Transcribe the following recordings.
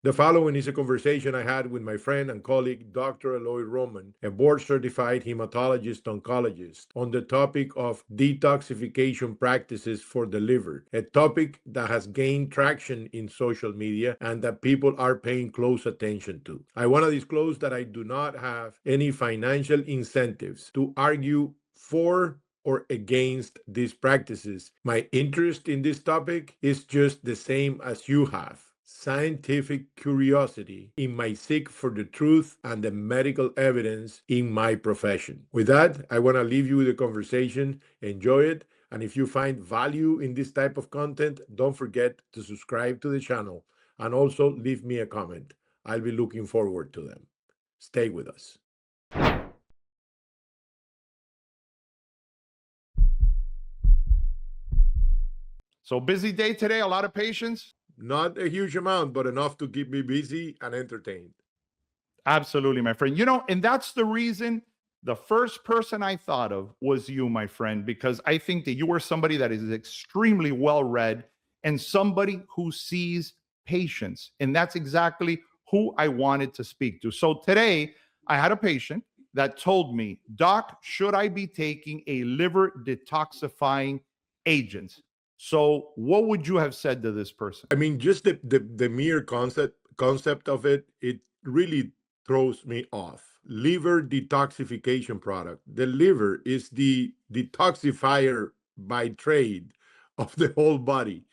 The following is a conversation I had with my friend and colleague, Dr. Eloy Roman, a board certified hematologist oncologist, on the topic of detoxification practices for the liver, a topic that has gained traction in social media and that people are paying close attention to. I want to disclose that I do not have any financial incentives to argue for or against these practices. My interest in this topic is just the same as you have: scientific curiosity in my seek for the truth and the medical evidence in my profession. With that, I want to leave you with the conversation. Enjoy it. And if you find value in this type of content, don't forget to subscribe to the channel and also leave me a comment. I'll be looking forward to them. Stay with us. So busy day today, a lot of patients? Not a huge amount, but enough to keep me busy and entertained. Absolutely, my friend. And that's the reason the first person I thought of was you, my friend, because I think that you are somebody that is extremely well read and somebody who sees patients. And that's exactly who I wanted to speak to. So today, I had a patient that told me, Doc, should I be taking a liver detoxifying agent? So, what would you have said to this person? I mean, just the mere concept of it, it really throws me off. Liver detoxification product. The liver is the detoxifier by trade of the whole body.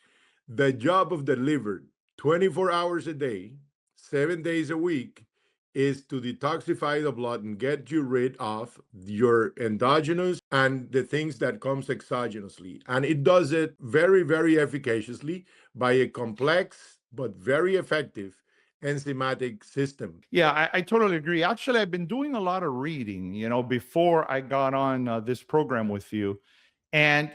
The job of the liver, 24 hours a day, 7 days a week, is to detoxify the blood and get you rid of your endogenous and the things that comes exogenously. And it does it very, very efficaciously by a complex but very effective enzymatic system. Yeah, I totally agree. Actually, I've been doing a lot of reading, before I got on this program with you. And,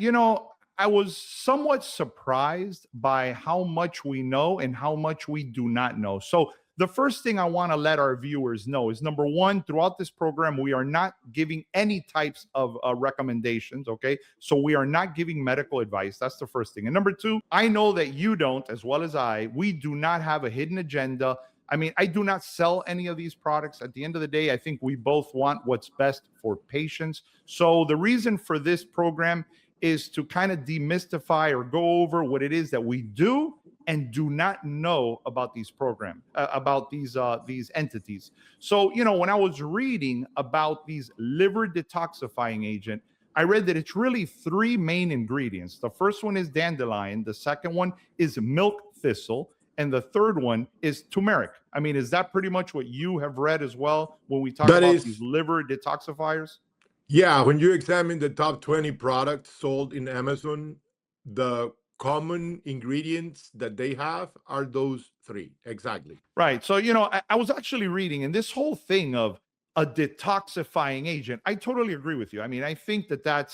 I was somewhat surprised by how much we know and how much we do not know. So, the first thing I want to let our viewers know is number one, throughout this program, we are not giving any types of recommendations. Okay. So, we are not giving medical advice. That's the first thing. And number two, I know that you don't, as well as we do not have a hidden agenda. I mean, I do not sell any of these products. At the end of the day, I think we both want what's best for patients. So, the reason for this program is to kind of demystify or go over what it is that we do and do not know about these programs, about these entities. So, when I was reading about these liver detoxifying agent, I read that it's really three main ingredients. The first one is dandelion, the second one is milk thistle, and the third one is turmeric. I mean, is that pretty much what you have read as well when we talk That about these is, liver detoxifiers? yeah, when you examine the top 20 products sold in Amazon, the common ingredients that they have are those three. Exactly. Right. So, I was actually reading, and this whole thing of a detoxifying agent, I totally agree with you. I mean, I think I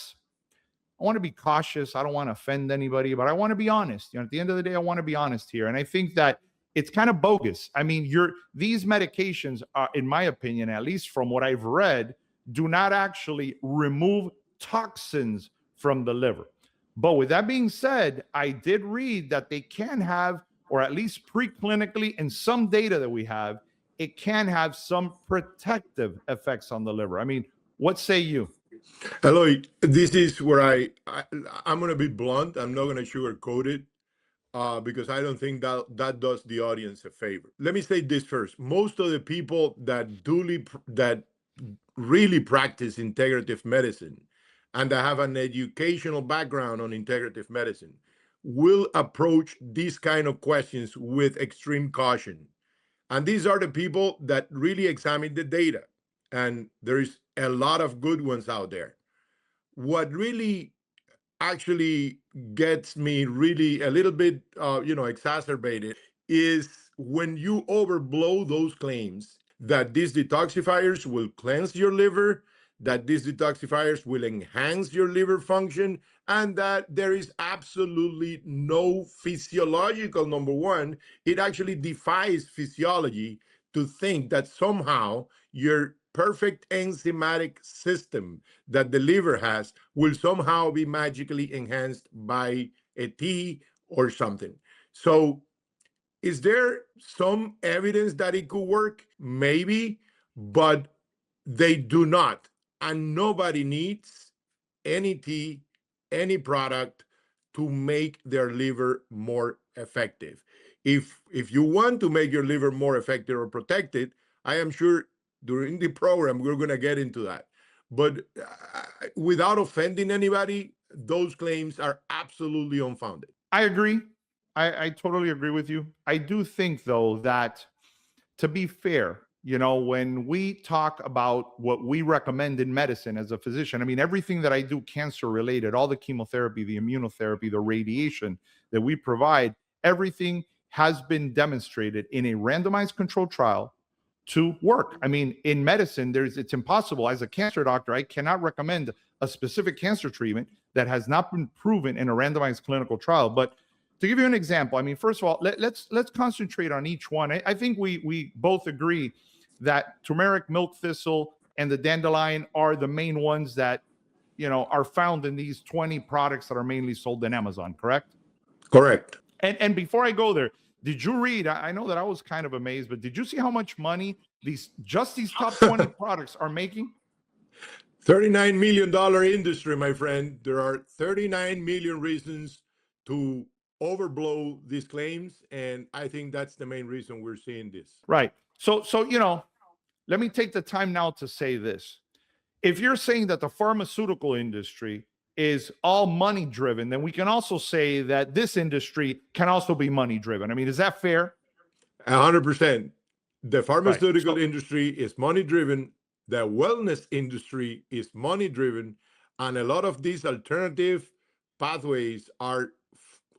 want to be cautious. I don't want to offend anybody, but I want to be honest. At the end of the day, I want to be honest here. And I think that it's kind of bogus. I mean, these medications are, in my opinion, at least from what I've read, do not actually remove toxins from the liver. But with that being said, I did read that they can have, or at least preclinically in some data that we have, it can have some protective effects on the liver. I mean, what say you? Eloy, this is where I'm going to be blunt. I'm not going to sugarcoat it because I don't think that does the audience a favor. Let me say this first. Most of the people that really practice integrative medicine and that have an educational background on integrative medicine will approach these kind of questions with extreme caution. And these are the people that really examine the data. And there is a lot of good ones out there. What really actually gets me really a little bit, exacerbated is when you overblow those claims that these detoxifiers will cleanse your liver, that these detoxifiers will enhance your liver function, and that there is absolutely no physiological, number one, it actually defies physiology to think that somehow your perfect enzymatic system that the liver has will somehow be magically enhanced by a tea or something. So Is there some evidence that it could work? Maybe, but they do not. And nobody needs any tea, any product to make their liver more effective. If you want to make your liver more effective or protected, I am sure during the program we're going to get into that. But without offending anybody, those claims are absolutely unfounded. I agree. I totally agree with you. I do think, though, that to be fair, when we talk about what we recommend in medicine as a physician, I mean, everything that I do cancer related, all the chemotherapy, the immunotherapy, the radiation that we provide, everything has been demonstrated in a randomized controlled trial to work. I mean, in medicine, it's impossible. As a cancer doctor, I cannot recommend a specific cancer treatment that has not been proven in a randomized clinical trial. But to give you an example, I mean, first of all, let's concentrate on each one. I think we both agree that turmeric, milk thistle, and the dandelion are the main ones that are found in these 20 products that are mainly sold in Amazon, correct? Correct. And before I go there, did you read? I know that I was kind of amazed, but did you see how much money these top 20 products are making? $39 million industry, my friend. There are 39 million reasons to overblow these claims, and I think that's the main reason we're seeing this. Right. So let me take the time now to say this. If you're saying that the pharmaceutical industry is all money driven, then we can also say that this industry can also be money driven. I mean, is that fair? 100%. The pharmaceutical Right. industry is money driven. The wellness industry is money driven. And a lot of these alternative pathways are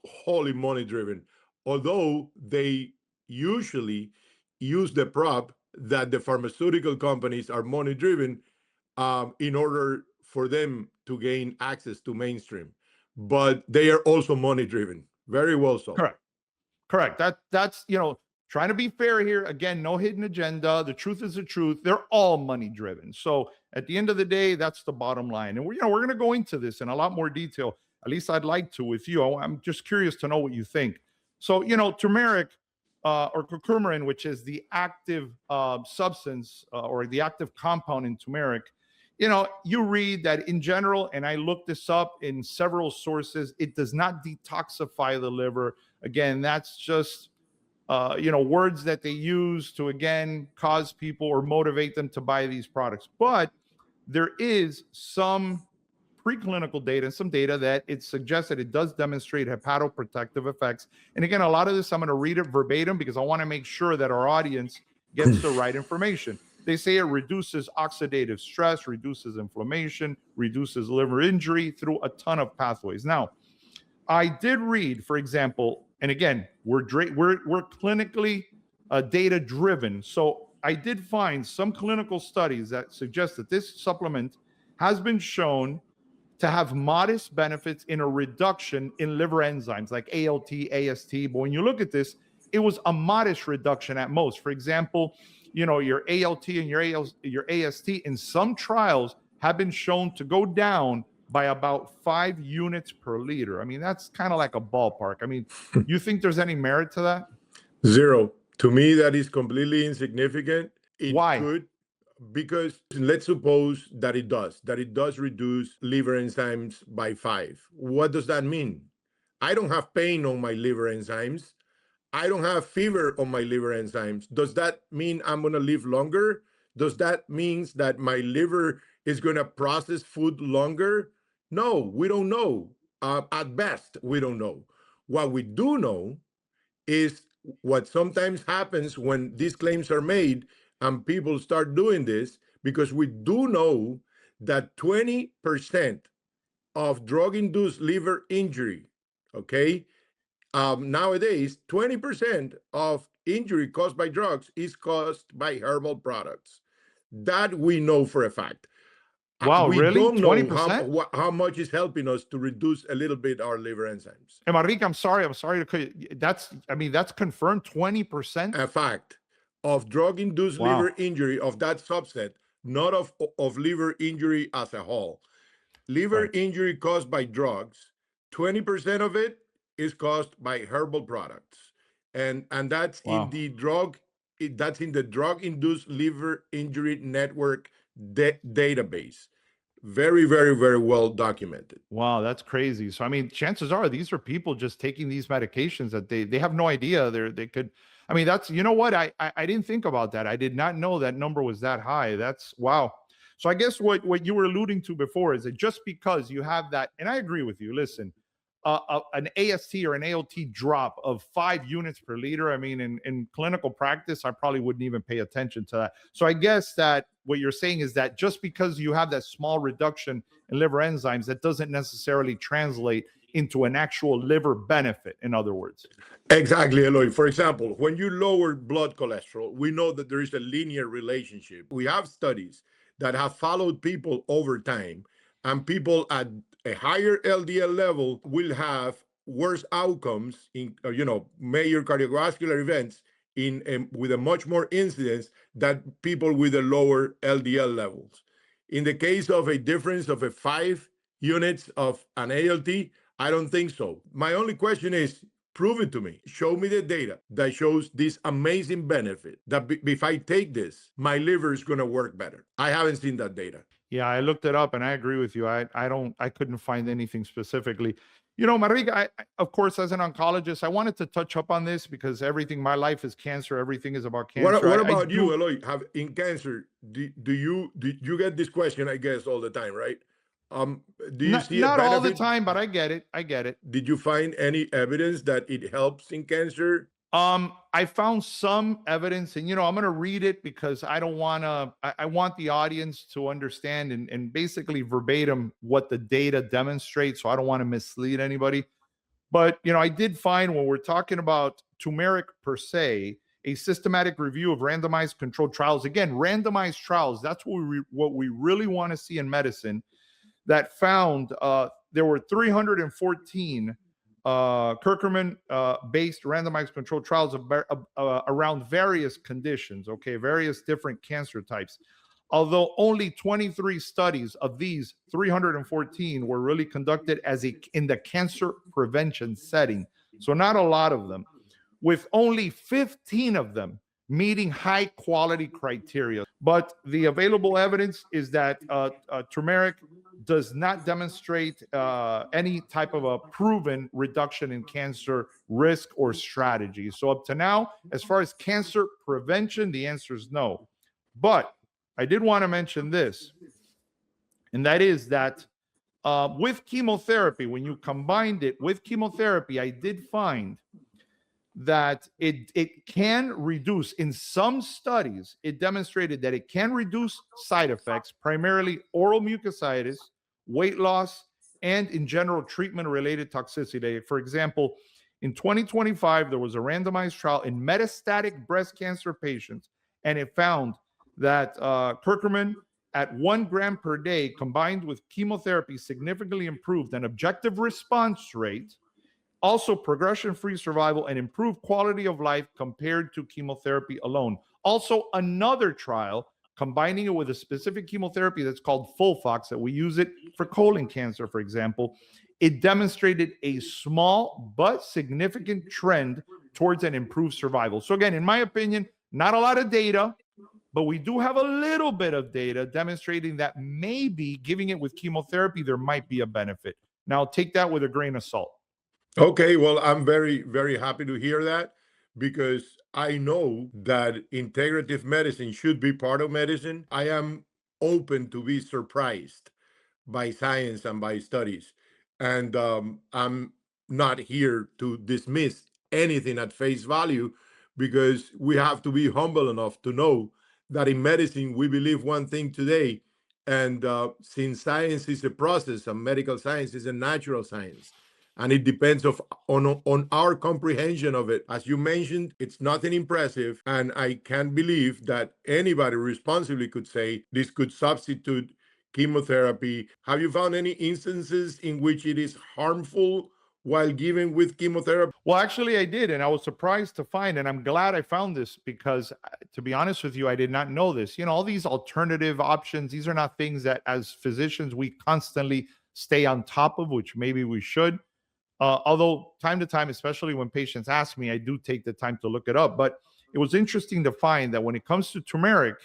wholly money driven, although they usually use the prop that the pharmaceutical companies are money driven in order for them to gain access to mainstream. But they are also money driven. Very well so. Correct. That's trying to be fair here. Again, no hidden agenda. The truth is the truth. They're all money driven. So at the end of the day, that's the bottom line. And we're going to go into this in a lot more detail. At least I'd like to with you. I'm just curious to know what you think. So turmeric or curcumin, which is the active substance or the active compound in turmeric. You read that in general, and I looked this up in several sources, it does not detoxify the liver. Again, that's just words that they use to, again, cause people or motivate them to buy these products. But there is some preclinical data and some data that it suggests that it does demonstrate hepatoprotective effects. And again, a lot of this, I'm going to read it verbatim because I want to make sure that our audience gets the right information. They say it reduces oxidative stress, reduces inflammation, reduces liver injury through a ton of pathways. Now, I did read, for example, and again, we're clinically data driven. So I did find some clinical studies that suggest that this supplement has been shown to have modest benefits in a reduction in liver enzymes like ALT, AST. But when you look at this, it was a modest reduction at most. For example, your ALT and your AST in some trials have been shown to go down by about 5 units per liter. I mean, that's kind of like a ballpark. I mean, you think there's any merit to that? Zero. To me, that is completely insignificant. Why? Could, because let's suppose that it does reduce liver enzymes by 5. What does that mean? I don't have pain on my liver enzymes. I don't have fever on my liver enzymes. Does that mean I'm going to live longer? Does that mean that my liver is going to process food longer? No, we don't know. At best, we don't know. What we do know is what sometimes happens when these claims are made and people start doing this, because we do know that 20% of drug-induced liver injury, okay, nowadays, 20% of injury caused by drugs is caused by herbal products. That we know for a fact. Wow, we really? don't know 20%? how much is helping us to reduce a little bit our liver enzymes. Enrique, I'm sorry to cut you. That's confirmed 20%? A fact of drug-induced liver injury of that subset, not of liver injury as a whole. Liver injury caused by drugs, 20% of it is caused by herbal products. and that's in Wow. the that's in the drug induced liver injury network database. Very, very, very well documented. Wow, that's crazy. So I mean, chances are these are people just taking these medications that they have no idea they could. I mean, that's, you know what, I didn't think about that. I did not know that number was that high. That's wow. So I guess what you were alluding to before is that just because you have that, and I agree with you. Listen, an AST or an ALT drop of 5 units per liter. I mean, in clinical practice, I probably wouldn't even pay attention to that. So I guess that what you're saying is that just because you have that small reduction in liver enzymes, that doesn't necessarily translate into an actual liver benefit, in other words. Exactly, Eloy. For example, when you lower blood cholesterol, we know that there is a linear relationship. We have studies that have followed people over time, and people at a higher LDL level will have worse outcomes in, major cardiovascular events with a much more incidence than people with a lower LDL levels. In the case of a difference of a 5 units of an ALT, I don't think so. My only question is, prove it to me. Show me the data that shows this amazing benefit that if I take this, my liver is going to work better. I haven't seen that data. Yeah, I looked it up and I agree with you. I couldn't find anything specifically. You know, Marica, of course, as an oncologist, I wanted to touch up on this because everything, my life is cancer. Everything is about cancer. What I about you, do Eloy? Have in cancer? Do you get this question? I guess all the time, right? Do you see a not all the benefit? time, but I get it. I get it. Did you find any evidence that it helps in cancer? I found some evidence, and I'm going to read it because I don't want to. I want the audience to understand and basically verbatim what the data demonstrates. So I don't want to mislead anybody. But I did find when we're talking about turmeric per se, a systematic review of randomized controlled trials. Again, randomized trials. That's what we really want to see in medicine. That found there were 314 Kirkerman based randomized controlled trials around various conditions, okay, various different cancer types. Although only 23 studies of these 314 were really conducted in the cancer prevention setting. So not a lot of them, with only 15 of them meeting high quality criteria. But the available evidence is that turmeric does not demonstrate any type of a proven reduction in cancer risk or strategy. So up to now, as far as cancer prevention, the answer is no. But I did want to mention this, and that is that with chemotherapy, when you combined it with chemotherapy, I did find that it can reduce, in some studies, it demonstrated that it can reduce side effects, primarily oral mucositis, weight loss, and in general treatment-related toxicity. For example, in 2025, there was a randomized trial in metastatic breast cancer patients, and it found that curcumin at 1 gram per day combined with chemotherapy significantly improved an objective response rate, also progression-free survival, and improved quality of life compared to chemotherapy alone. Also, another trial combining it with a specific chemotherapy that's called Folfox, that we use it for colon cancer, for example, it demonstrated a small but significant trend towards an improved survival. So again, in my opinion, not a lot of data, but we do have a little bit of data demonstrating that maybe giving it with chemotherapy, there might be a benefit. Now, take that with a grain of salt. Okay, well, I'm very, very happy to hear that because I know that integrative medicine should be part of medicine. I am open to be surprised by science and by studies. And I'm not here to dismiss anything at face value because we have to be humble enough to know that in medicine, we believe one thing today. And since science is a process and medical science is a natural science, and it depends on our comprehension of it. As you mentioned, it's nothing impressive, and I can't believe that anybody responsibly could say this could substitute chemotherapy. Have you found any instances in which it is harmful while given with chemotherapy? Well, actually, I did, and I was surprised to find, and I'm glad I found this because, to be honest with you, I did not know this. All these alternative options, these are not things that as physicians we constantly stay on top of, which maybe we should. Although time to time, especially when patients ask me, I do take the time to look it up. But it was interesting to find that when it comes to turmeric,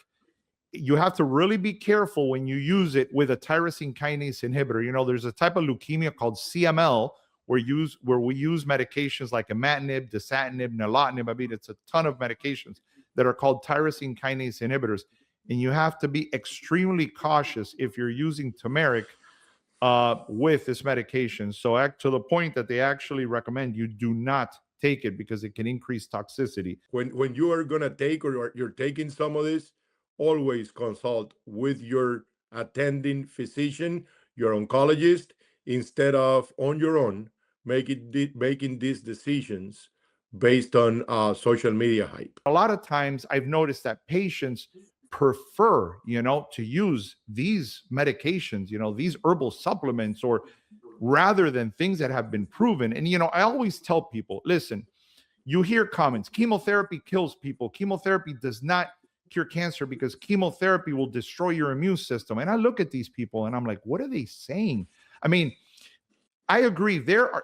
you have to really be careful when you use it with a tyrosine kinase inhibitor. You know, there's a type of leukemia called CML where we use medications like imatinib, dasatinib, nilotinib. I mean, it's a ton of medications that are called tyrosine kinase inhibitors. And you have to be extremely cautious if you're using turmeric with this medication. So to the point that they actually recommend you do not take it because it can increase toxicity. When you are gonna take or you're taking some of this, always consult with your attending physician, your oncologist, instead of on your own making these decisions based on social media hype. A lot of times I've noticed that patients prefer, to use these medications, these herbal supplements, or rather than things that have been proven. And, I always tell people, listen, you hear comments, chemotherapy kills people. Chemotherapy does not cure cancer because chemotherapy will destroy your immune system. And I look at these people and I'm like, what are they saying? I mean, I agree.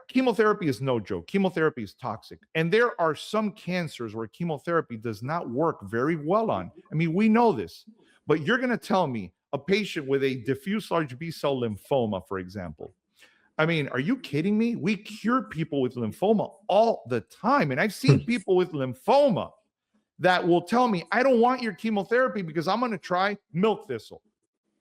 Chemotherapy is no joke. Chemotherapy is toxic. And there are some cancers where chemotherapy does not work very well on. I mean, we know this. But you're going to tell me a patient with a diffuse large B-cell lymphoma, for example. I mean, are you kidding me? We cure people with lymphoma all the time. And I've seen people with lymphoma that will tell me, I don't want your chemotherapy because I'm going to try milk thistle.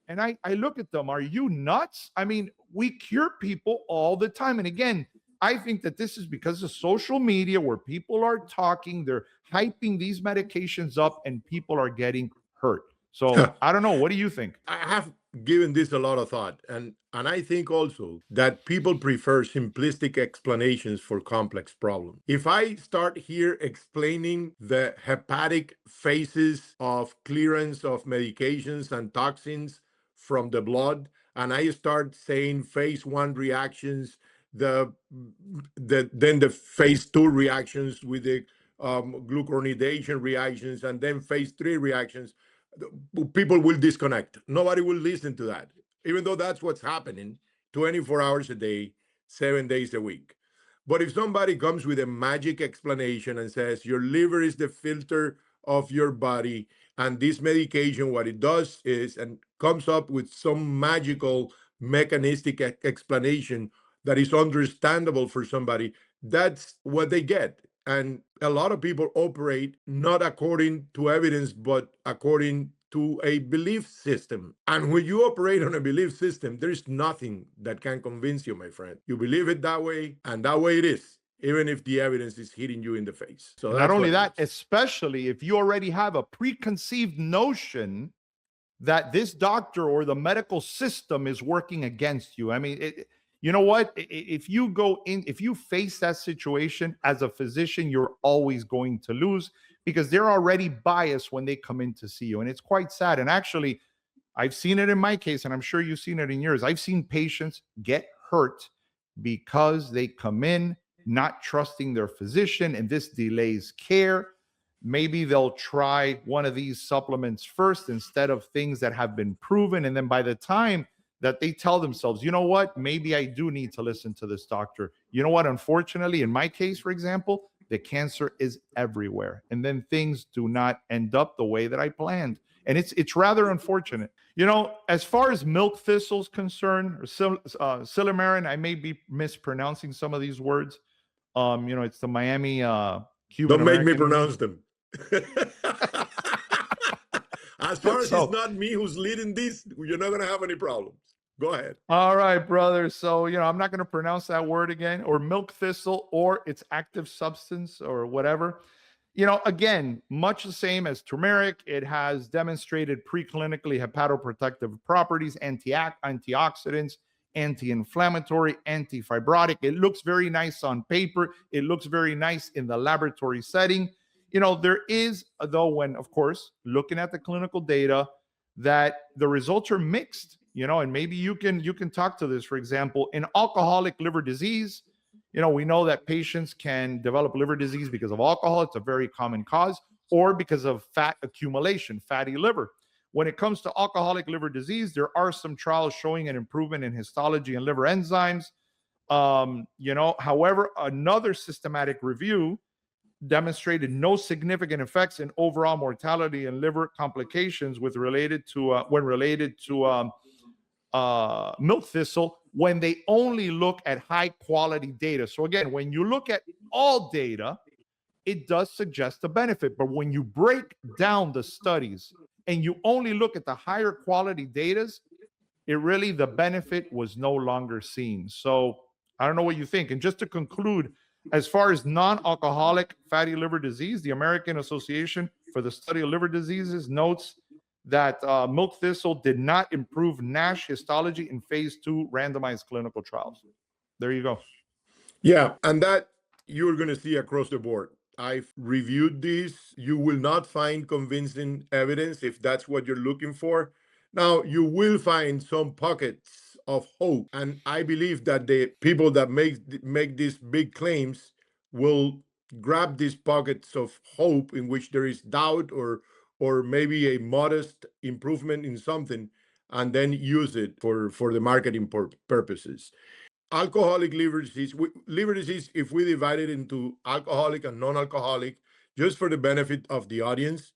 And I look at them, are you nuts? I mean, we cure people all the time. And again, I think that this is because of social media where people are talking, they're hyping these medications up and people are getting hurt. So I don't know. What do you think? I have given this a lot of thought. And I think also that people prefer simplistic explanations for complex problems. If I start here explaining the hepatic phases of clearance of medications and toxins from the blood, and I start saying phase 1 reactions, then the phase 2 reactions with the glucuronidation reactions, and then phase 3 reactions, people will disconnect. Nobody will listen to that, even though that's what's happening 24 hours a day, 7 days a week. But if somebody comes with a magic explanation and says your liver is the filter of your body, and this medication, what it does is, and comes up with some magical mechanistic explanation that is understandable for somebody, that's what they get. And a lot of people operate not according to evidence, but according to a belief system. And when you operate on a belief system, there's nothing that can convince you, my friend. You believe it that way, and that way it is, even if the evidence is hitting you in the face. So not only that, especially if you already have a preconceived notion that this doctor or the medical system is working against you. I mean, you know what? If you face that situation as a physician, you're always going to lose because they're already biased when they come in to see you. And it's quite sad. And actually, I've seen it in my case, and I'm sure you've seen it in yours. I've seen patients get hurt because they come in not trusting their physician, and this delays care. Maybe they'll try one of these supplements first instead of things that have been proven. And then by the time that they tell themselves, you know what, maybe I do need to listen to this doctor. You know what? Unfortunately, in my case, for example, the cancer is everywhere. And then things do not end up the way that I planned. And it's rather unfortunate. As far as milk thistle is concerned, or silymarin, I may be mispronouncing some of these words. It's the Miami Cuban. Don't make me pronounce them. As far as it's not me who's leading this, you're not going to have any problems. Go ahead. All right, brother. So, I'm not going to pronounce that word again, or milk thistle, or its active substance, or whatever. Again, much the same as turmeric. It has demonstrated preclinically hepatoprotective properties, antioxidants, anti-inflammatory, anti-fibrotic. It looks very nice on paper. It looks very nice in the laboratory setting. There is, though, when, of course, looking at the clinical data, that the results are mixed, and maybe you can talk to this. For example, in alcoholic liver disease, we know that patients can develop liver disease because of alcohol. It's a very common cause, or because of fat accumulation, fatty liver. When it comes to alcoholic liver disease, there are some trials showing an improvement in histology and liver enzymes. However, another systematic review demonstrated no significant effects in overall mortality and liver complications when related to milk thistle when they only look at high quality data. So again, when you look at all data, it does suggest a benefit. But when you break down the studies and you only look at the higher quality data, the benefit was no longer seen. So I don't know what you think. And just to conclude, as far as non-alcoholic fatty liver disease, the American Association for the Study of Liver Diseases notes that milk thistle did not improve NASH histology in phase 2 randomized clinical trials. There you go. Yeah, and that you're going to see across the board. I've reviewed this. You will not find convincing evidence if that's what you're looking for. Now, you will find some pockets of hope, and I believe that the people that make these big claims will grab these pockets of hope in which there is doubt or maybe a modest improvement in something, and then use it for the marketing purposes. Alcoholic liver disease, if we divide it into alcoholic and non-alcoholic, just for the benefit of the audience,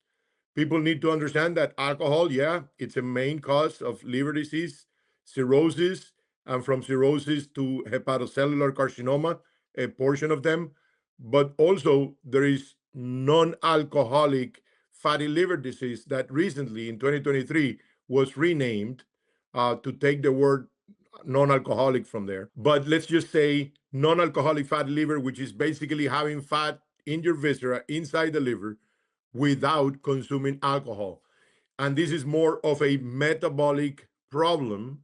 people need to understand that alcohol, yeah, it's a main cause of liver disease, cirrhosis, and from cirrhosis to hepatocellular carcinoma, a portion of them. But also there is non-alcoholic fatty liver disease that recently in 2023 was renamed to take the word non-alcoholic from there. But let's just say non-alcoholic fatty liver, which is basically having fat in your viscera inside the liver without consuming alcohol. And this is more of a metabolic problem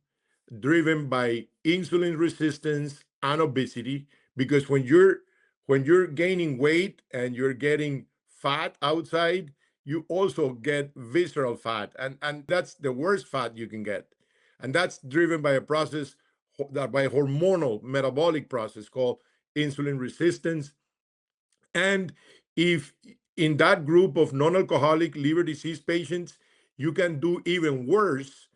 driven by insulin resistance and obesity, because when you're gaining weight and you're getting fat outside, you also get visceral fat, and that's the worst fat you can get. And that's driven by a process that by a hormonal metabolic process called insulin resistance. And if in that group of non-alcoholic liver disease patients, you can do even worse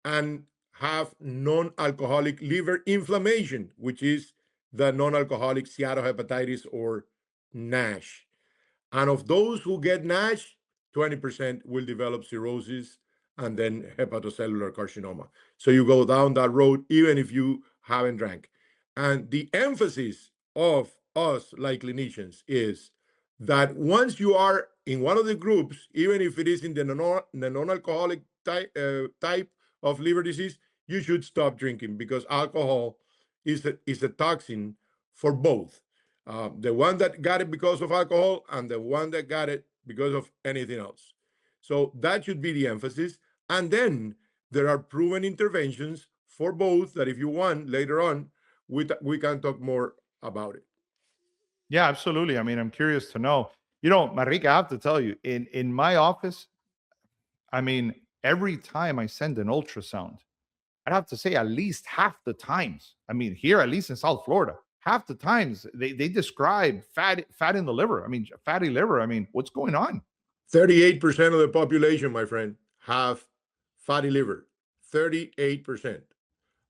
and have non-alcoholic liver inflammation, which is the non-alcoholic steatohepatitis or NASH. And of those who get NASH, 20% will develop cirrhosis and then hepatocellular carcinoma. So you go down that road even if you haven't drank. And the emphasis of us, like clinicians, is that once you are in one of the groups, even if it is in the non-alcoholic type of liver disease, you should stop drinking, because alcohol is a toxin for both. The one that got it because of alcohol and the one that got it because of anything else. So that should be the emphasis. And then there are proven interventions for both that if you want later on, we can talk more about it. Yeah, absolutely. I mean, I'm curious to know. Marika, I have to tell you, in my office, I mean, every time I send an ultrasound, I'd have to say at least half the times. I mean, here, at least in South Florida, half the times they describe fat in the liver. I mean, fatty liver. I mean, what's going on? 38% of the population, my friend, have fatty liver. 38%.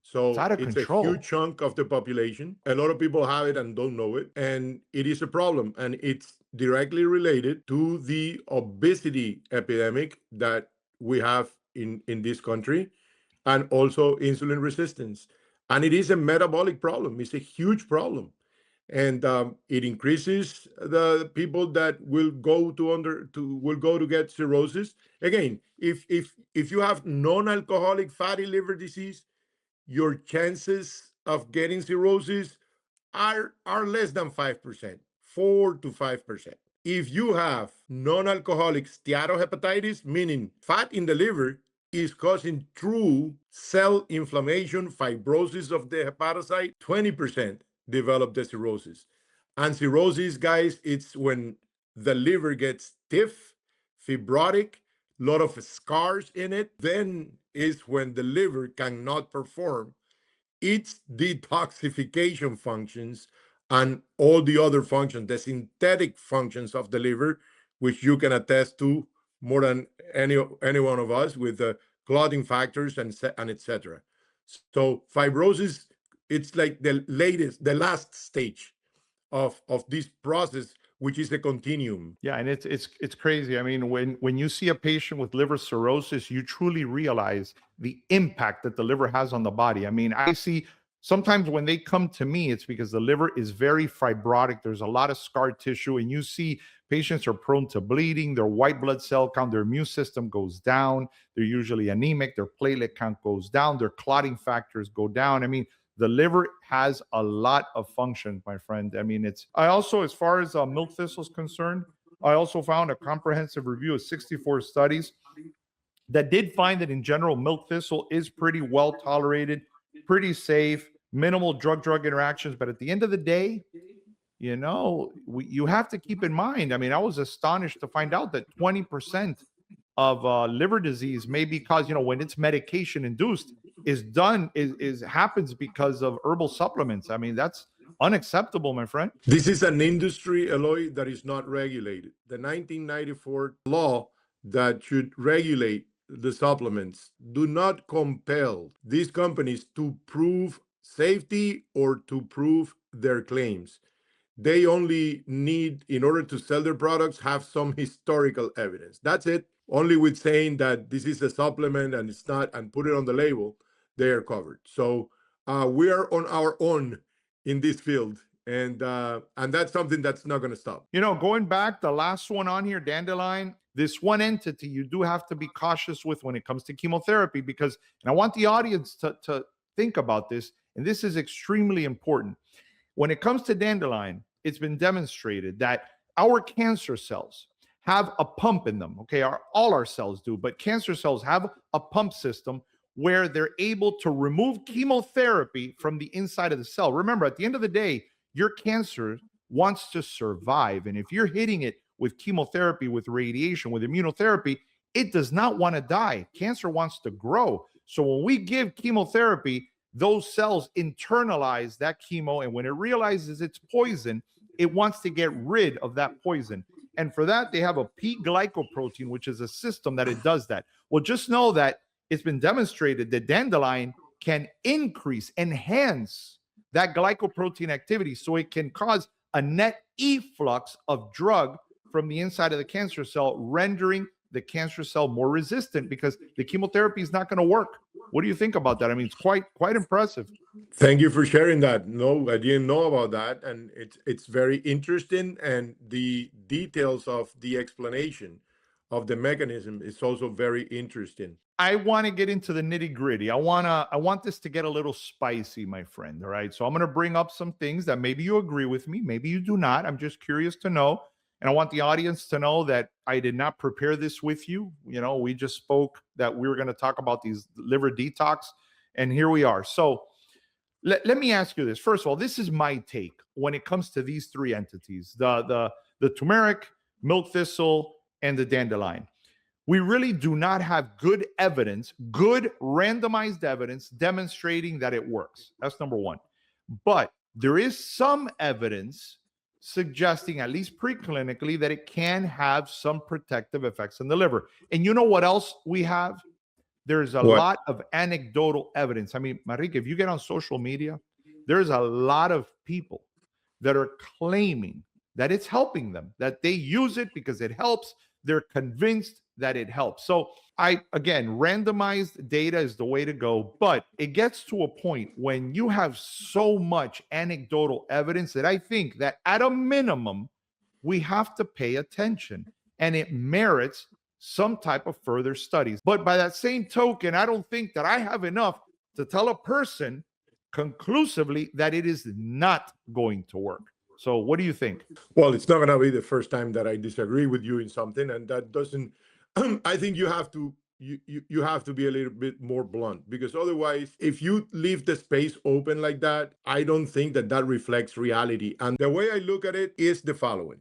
It's So out of it's a huge control. chunk of the population. A lot of people have it and don't know it. And it is a problem. And it's directly related to the obesity epidemic that we have in this country, and also insulin resistance. And it is a metabolic problem. It's a huge problem. And it increases the people that will go to get cirrhosis. Again, if you have non-alcoholic fatty liver disease, your chances of getting cirrhosis are less than 5%, 4 to 5%. If you have non-alcoholic steatohepatitis, meaning fat in the liver is causing true cell inflammation, fibrosis of the hepatocyte, 20% develop the cirrhosis. And cirrhosis, guys, it's when the liver gets stiff, fibrotic, lot of scars in it. Then is when the liver cannot perform its detoxification functions and all the other functions, the synthetic functions of the liver, which you can attest to more than any one of us with the clotting factors and etc. So fibrosis It's like the last stage of this process, which is a continuum. Yeah, and it's crazy. I mean, when you see a patient with liver cirrhosis, you truly realize the impact that the liver has on the body. I mean, I see sometimes when they come to me, it's because the liver is very fibrotic. There's a lot of scar tissue, and you see patients are prone to bleeding, their white blood cell count, their immune system goes down, they're usually anemic, their platelet count goes down, their clotting factors go down. I mean, the liver has a lot of functions, my friend. I mean, I also, as far as milk thistle is concerned, I also found a comprehensive review of 64 studies that did find that in general, milk thistle is pretty well tolerated, pretty safe, minimal drug interactions. But at the end of the day, you have to keep in mind. I mean, I was astonished to find out that 20% of liver disease may be caused, when it's medication induced, is happens because of herbal supplements. I mean, that's unacceptable, my friend. This is an industry, Eloy, that is not regulated. The 1994 law that should regulate the supplements do not compel these companies to prove safety or to prove their claims. They only need, in order to sell their products, have some historical evidence. That's it. Only with saying that this is a supplement and it's not, and put it on the label, they are covered. So we are on our own in this field, and that's something that's not going to stop. Going back, the last one on here, dandelion, this one entity you do have to be cautious with when it comes to chemotherapy, because, and I want the audience to think about this, and this is extremely important. When it comes to dandelion, it's been demonstrated that our cancer cells have a pump in them. Okay, all our cells do, but cancer cells have a pump system where they're able to remove chemotherapy from the inside of the cell. Remember, at the end of the day, your cancer wants to survive. And if you're hitting it with chemotherapy, with radiation, with immunotherapy, it does not want to die. Cancer wants to grow. So when we give chemotherapy, those cells internalize that chemo. And when it realizes it's poison, it wants to get rid of that poison. And for that, they have a P glycoprotein, which is a system that it does that. Well, just know that it's been demonstrated that dandelion can enhance that glycoprotein activity, so it can cause a net efflux of drug from the inside of the cancer cell, rendering the cancer cell more resistant because the chemotherapy is not going to work. What do you think about that? I mean, it's quite impressive. Thank you for sharing that. No, I didn't know about that, and it's very interesting, and the details of the explanation of the mechanism is also very interesting. I want to get into the nitty-gritty. I want this to get a little spicy, my friend. All right. So I'm going to bring up some things that maybe you agree with me, maybe you do not. I'm just curious to know. And I want the audience to know that I did not prepare this with you. We just spoke that we were going to talk about these liver detox, and here we are. So let me ask you this. First of all, this is my take when it comes to these three entities, the turmeric, milk thistle, and the dandelion. We really do not have good randomized evidence demonstrating that it works. That's number one. But there is some evidence suggesting, at least preclinically, that it can have some protective effects in the liver. And you know what else we have? There's a lot of anecdotal evidence. I mean, Marique, if you get on social media, there's a lot of people that are claiming that it's helping them, that they use it because it helps. They're convinced that it helps. So randomized data is the way to go, but it gets to a point when you have so much anecdotal evidence that I think that at a minimum, we have to pay attention, and it merits some type of further studies. But by that same token, I don't think that I have enough to tell a person conclusively that it is not going to work. So what do you think? Well, it's not going to be the first time that I disagree with you in something, and that doesn't. I think you have to be a little bit more blunt, because otherwise, if you leave the space open like that, I don't think that reflects reality. And the way I look at it is the following.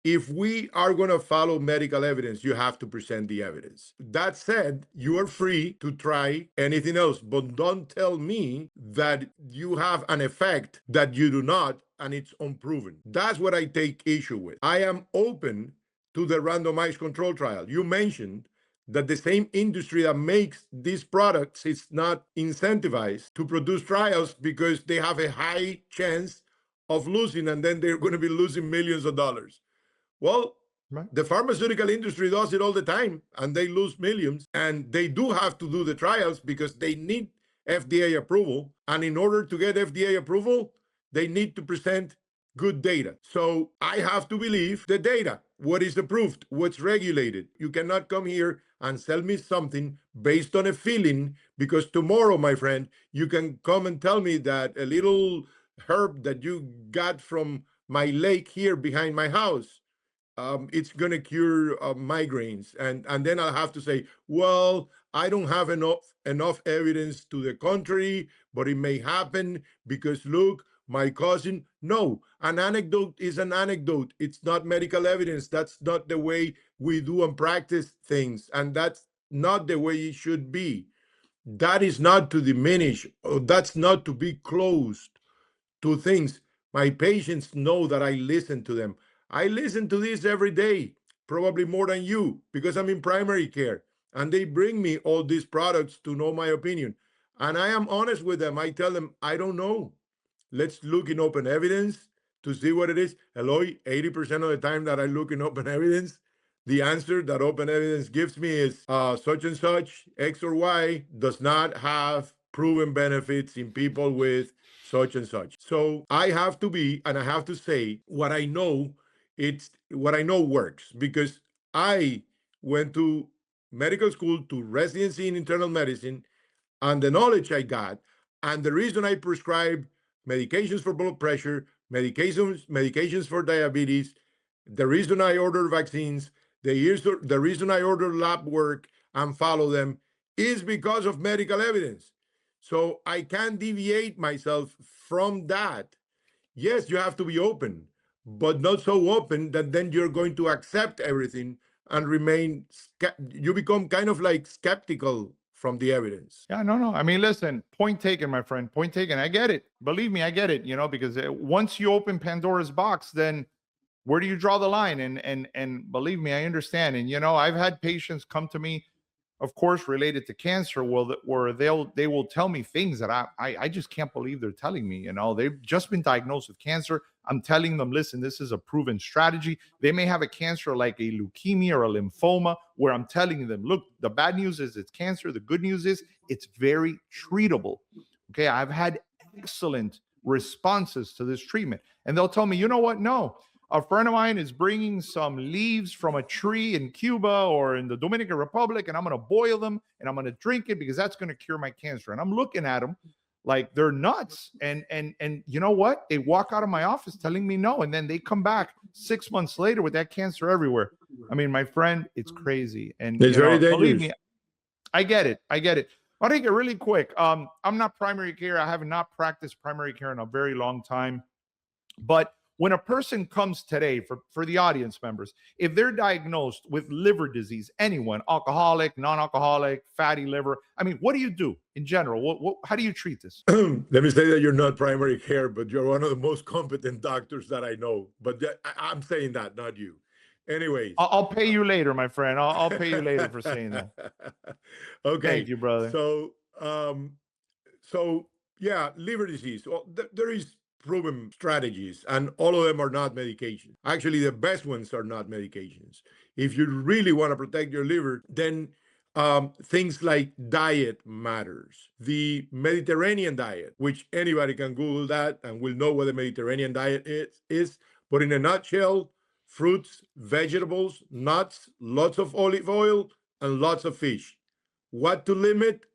If we are going to follow medical evidence, you have to present the evidence. That said, you are free to try anything else, but don't tell me that you have an effect that you do not, and it's unproven. That's what I take issue with. I am open to the randomized control trial. You mentioned that the same industry that makes these products is not incentivized to produce trials because they have a high chance of losing, and then they're going to be losing millions of dollars. Well, Right. the pharmaceutical industry does it all the time, and they lose millions, and they do have to do the trials because they need FDA approval. And in order to get FDA approval, they need to present good data. So I have to believe the data, what is approved, what's regulated. You cannot come here and sell me something based on a feeling, because tomorrow, my friend, you can come and tell me that a little herb that you got from my lake here behind my house, it's going to cure migraines, and then I'll have to say, well, I don't have enough evidence to the contrary, but it may happen because look, my cousin. No, an anecdote is an anecdote. It's not medical evidence. That's not the way we do and practice things, and that's not the way it should be. That is not to diminish, or that's not to be closed to things. My patients know that I listen to them. I listen to this every day, probably more than you, because I'm in primary care. And they bring me all these products to know my opinion. And I am honest with them. I tell them, I don't know. Let's look in open evidence to see what it is. Eloy, 80% of the time that I look in open evidence, the answer that open evidence gives me is such and such, X or Y, does not have proven benefits in people with such and such. So I have to be, and I have to say what I know, it's what I know works, because I went to medical school, to residency in internal medicine, and the knowledge I got, and the reason I prescribe medications for blood pressure, medications for diabetes, the reason I order vaccines, the reason I order lab work and follow them is because of medical evidence. So I can't deviate myself from that. Yes, you have to be open, but not so open that then you're going to accept everything and remain, you become kind of like skeptical from the evidence. Yeah, no, no. I mean, listen, point taken, my friend. Point taken. I get it. Believe me, I get it. Because once you open Pandora's box, then where do you draw the line? And believe me, I understand. And I've had patients come to me, of course, related to cancer, where they will tell me things that I just can't believe they're telling me. They've just been diagnosed with cancer. I'm telling them, listen, this is a proven strategy. They may have a cancer like a leukemia or a lymphoma, where I'm telling them, look, the bad news is it's cancer. The good news is it's very treatable. Okay, I've had excellent responses to this treatment, and they'll tell me, you know what? No, a friend of mine is bringing some leaves from a tree in Cuba or in the Dominican Republic, and I'm going to boil them and I'm going to drink it because that's going to cure my cancer. And I'm looking at them like they're nuts. And you know what? They walk out of my office telling me no, and then they come back 6 months later with that cancer everywhere. I mean, my friend, it's crazy. And It's very believe dangerous. me, I get it. I'll take it really quick. I'm not primary care. I have not practiced primary care in a very long time. But when a person comes today, for the audience members, if they're diagnosed with liver disease, anyone, alcoholic, non-alcoholic, fatty liver, I mean, what do you do in general? How do you treat this? Let me say that you're not primary care, but you're one of the most competent doctors that I know. But I'm saying that, not you. Anyways. I'll pay you later, my friend. I'll pay you later for saying that. Okay. Thank you, brother. So yeah, liver disease. Well, there is proven strategies, and all of them are not medications. Actually, the best ones are not medications. If you really want to protect your liver, then things like diet matters. The Mediterranean diet, which anybody can Google that and will know what the Mediterranean diet is. But in a nutshell, fruits, vegetables, nuts, lots of olive oil, and lots of fish. What to limit?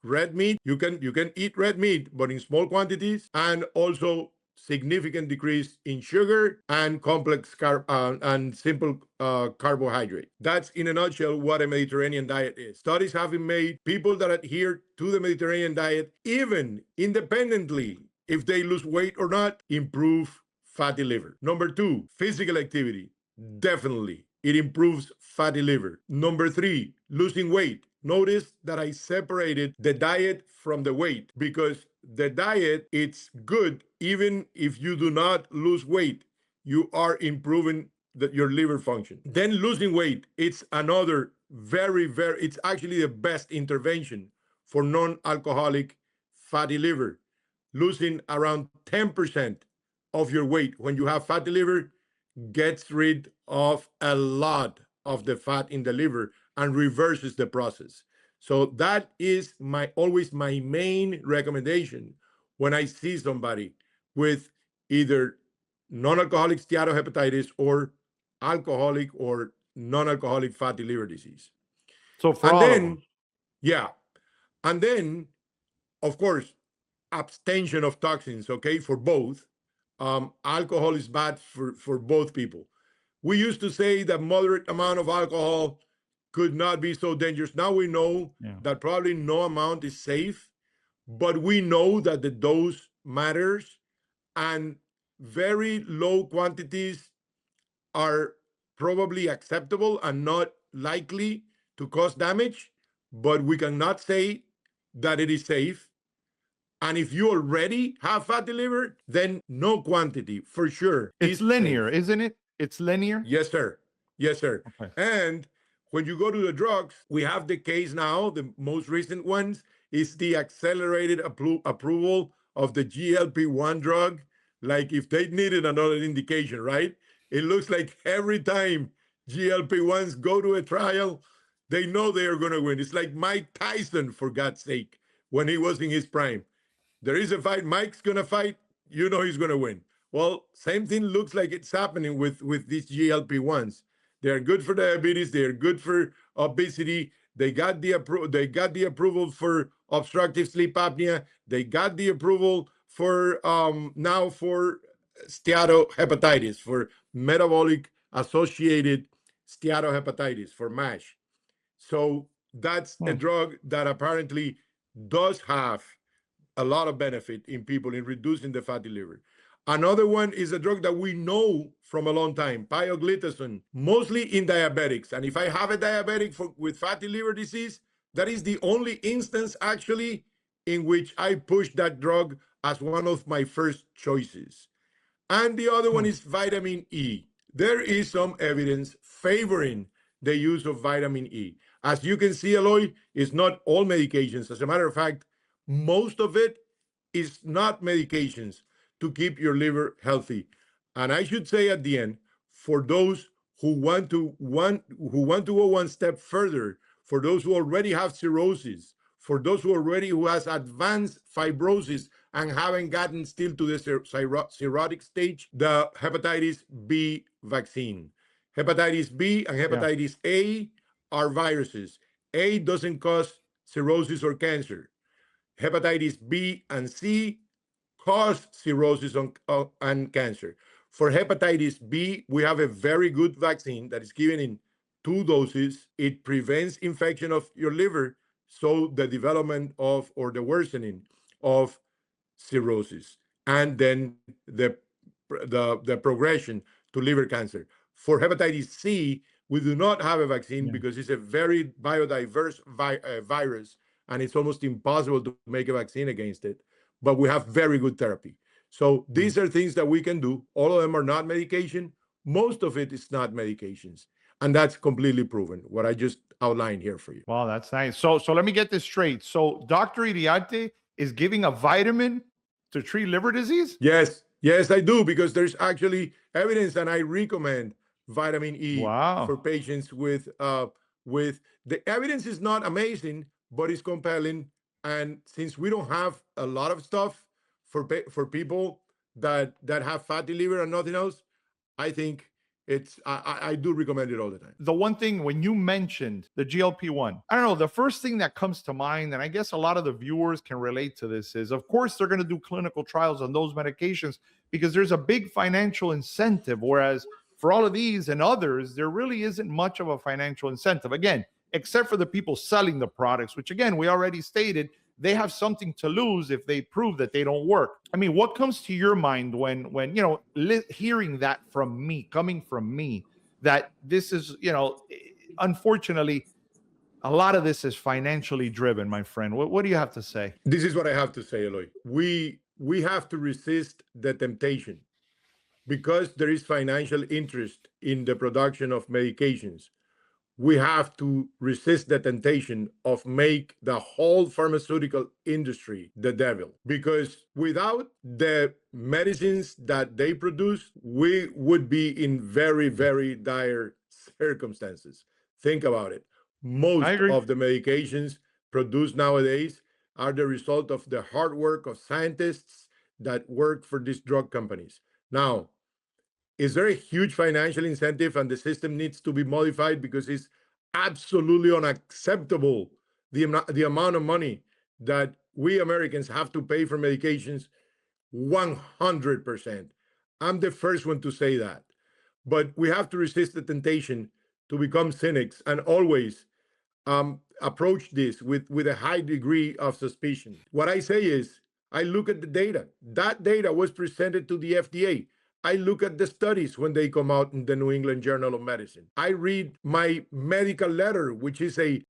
Red meat. You can eat red meat, but in small quantities, and also significant decrease in sugar and complex and simple carbohydrate. That's in a nutshell what a Mediterranean diet is. Studies have been made. People that adhere to the Mediterranean diet, even independently if they lose weight or not, improve fatty liver. Number two, physical activity. Definitely, it improves fatty liver. Number three, losing weight. Notice that I separated the diet from the weight, because the diet, it's good even if you do not lose weight. You are improving your liver function. Then losing weight, it's another it's actually the best intervention for non-alcoholic fatty liver. Losing around 10% of your weight when you have fatty liver gets rid of a lot of the fat in the liver and reverses the process. So that is always my main recommendation when I see somebody with either non-alcoholic steatohepatitis or alcoholic or non-alcoholic fatty liver disease. So for And all of them. then, yeah, and then, of course, abstention of toxins, okay, for both. Alcohol is bad for both people. We used to say that moderate amount of alcohol could not be so dangerous. Now we know Yeah. that probably no amount is safe, but we know that the dose matters, and very low quantities are probably acceptable and not likely to cause damage, but we cannot say that it is safe. And if you already have fatty liver, then no quantity for sure It's is linear, safe. isn't it? It's linear. Yes, sir. Yes, sir. Okay. And when you go to the drugs, we have the case now, the most recent ones is the accelerated approval of the GLP-1 drug. Like if they needed another indication, right? It looks like every time GLP-1s go to a trial, they know they are going to win. It's like Mike Tyson, for God's sake, when he was in his prime. There is a fight. Mike's gonna fight. You know he's gonna win. Well, same thing looks like it's happening with these GLP-1s. They are good for diabetes. They are good for obesity. They got the approval for obstructive sleep apnea. They got the approval for now for steatohepatitis, for metabolic associated steatohepatitis, for MASH. So that's a Hmm. drug that apparently does have a lot of benefit in people in reducing the fatty liver. Another one is a drug that we know from a long time, pioglitazone, mostly in diabetics. And if I have a diabetic with fatty liver disease, that is the only instance actually in which I push that drug as one of my first choices. And the other one Hmm. is vitamin E. There is some evidence favoring the use of vitamin E. As you can see, Eloy, it's not all medications. As a matter of fact, most of it is not medications to keep your liver healthy. And I should say at the end, for those who want to go one step further, for those who already have cirrhosis, for those who has advanced fibrosis and haven't gotten still to the cirrhotic stage, the hepatitis B vaccine. Hepatitis B and Yeah. hepatitis A are viruses. A doesn't cause cirrhosis or cancer. Hepatitis B and C cause cirrhosis and cancer. For hepatitis B, we have a very good vaccine that is given in 2 doses. It prevents infection of your liver, so the development of or the worsening of cirrhosis, and then the progression to liver cancer. For hepatitis C, we do not have a vaccine Yeah. because it's a very biodiverse virus, and it's almost impossible to make a vaccine against it. But we have very good therapy. So Hmm. these are things that we can do. All of them are not medication. Most of it is not medications, and that's completely proven. What I just outlined here for you. Wow, that's nice. So let me get this straight. So Dr. Iriarte is giving a vitamin to treat liver disease? Yes, yes, I do, because there's actually evidence, and I recommend vitamin E for Wow. patients with the evidence is not amazing, but it's compelling. And since we don't have a lot of stuff for people that have fatty liver and nothing else, I think I do recommend it all the time. The one thing when you mentioned the GLP-1, I don't know, the first thing that comes to mind, and I guess a lot of the viewers can relate to this, is of course they're going to do clinical trials on those medications because there's a big financial incentive. Whereas for all of these and others, there really isn't much of a financial incentive. Again, except for the people selling the products, which again, we already stated, they have something to lose if they prove that they don't work. I mean, what comes to your mind when you know hearing that from me, coming from me, that this is, you know, unfortunately, a lot of this is financially driven, my friend. What do you have to say? This is what I have to say, Eloy. We have to resist the temptation because there is financial interest in the production of medications. we have to resist the temptation of make the whole pharmaceutical industry the devil, because without the medicines that they produce, we would be in very, very dire circumstances. Think about it. I Most agree. of the medications produced nowadays are the result of the hard work of scientists that work for these drug companies. Now, is there a huge financial incentive and the system needs to be modified because it's absolutely unacceptable the amount of money that we Americans have to pay for medications? 100%. I'm the first one to say that. But we have to resist the temptation to become cynics and always approach this with a high degree of suspicion. What I say is, I look at the data. That data was presented to the FDA. I look at the studies when they come out in the New England Journal of Medicine. I read my medical letter, which is a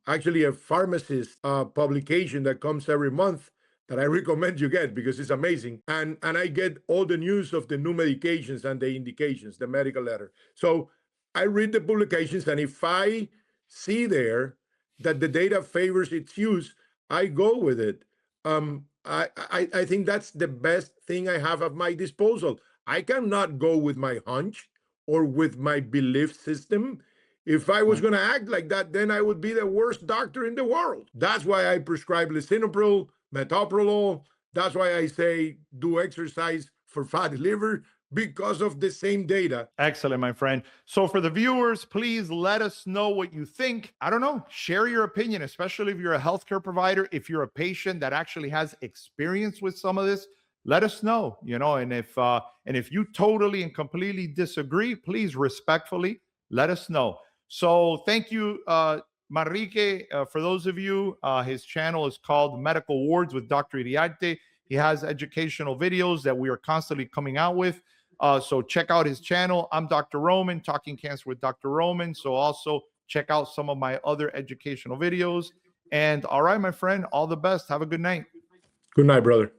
actually a pharmacist publication that comes every month that I recommend you get because it's amazing. And I get all the news of the new medications and the indications, the medical letter. So I read the publications, and if I see there that the data favors its use, I go with it. I think that's the best thing I have at my disposal. I cannot go with my hunch or with my belief system. If I was going to act like that, then I would be the worst doctor in the world. That's why I prescribe lisinopril, metoprolol. That's why I say do exercise for fatty liver, because of the same data. Excellent, my friend. So, for the viewers, please let us know what you think. I don't know, share your opinion, especially if you're a healthcare provider, if you're a patient that actually has experience with some of this. Let us know, and if you totally and completely disagree, please respectfully let us know. So, thank you, Manrique. For those of you, his channel is called Medical Wards with Dr. Iriarte. He has educational videos that we are constantly coming out with. So check out his channel. I'm Dr. Roman, Talking Cancer with Dr. Roman. So also check out some of my other educational videos. And all right, my friend, all the best. Have a good night. Good night, brother.